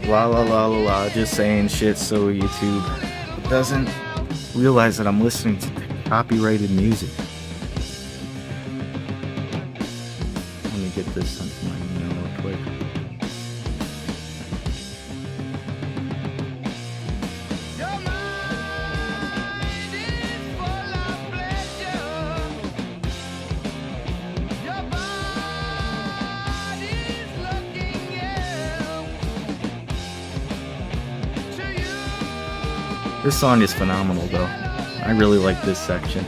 [SPEAKER 1] La la la la la, just saying shit so YouTube doesn't realize that I'm listening to copyrighted music. Let me get this sent to my email real quick. This song is phenomenal though. I really like this section.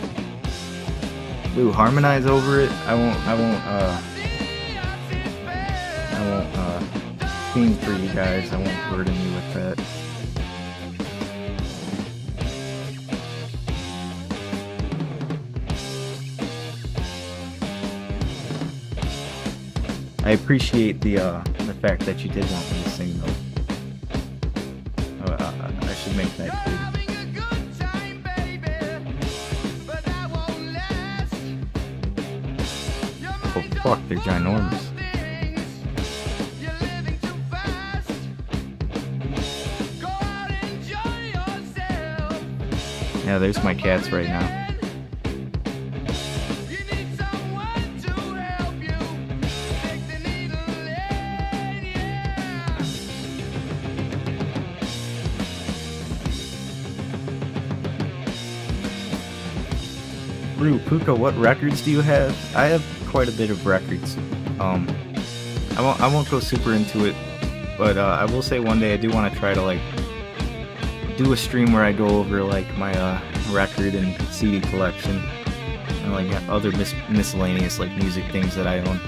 [SPEAKER 1] Ooh, harmonize over it. I won't theme for you guys. I won't burden you with that. I appreciate the fact that you did want me to sing though. I should make that clear. Oh fuck, they're ginormous. Yeah, there's my cats right now. Puka, what records do you have? I have quite a bit of records. I won't go super into it, but I will say one day I do want to try to like do a stream where I go over like my record and CD collection and like other miscellaneous like music things that I own,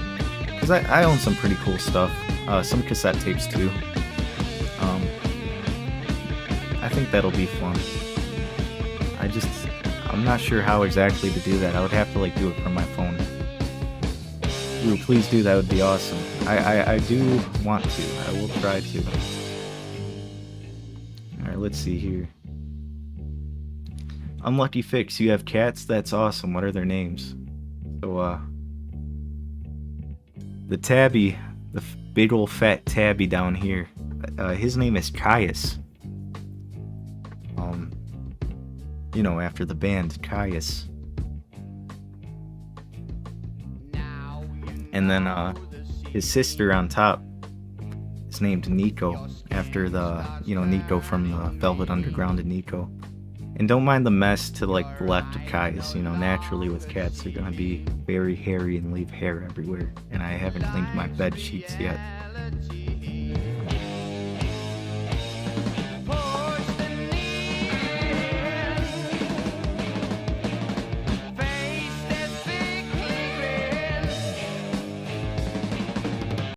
[SPEAKER 1] because I own some pretty cool stuff, some cassette tapes too. I think that'll be fun. I'm not sure how exactly to do that. I would have to like do it from my phone. Ooh, please do, that would be awesome. I do want to. I will try to. Alright, let's see here. Unlucky Fix, you have cats? That's awesome. What are their names? So, the tabby, the big old fat tabby down here, his name is Caius. You know, after the band Caius. And then his sister on top is named Nico, after the, you know, Nico from the Velvet Underground and Nico. And don't mind the mess to like the left of Caius. You know, naturally with cats they're gonna be very hairy and leave hair everywhere. And I haven't cleaned my bed sheets yet.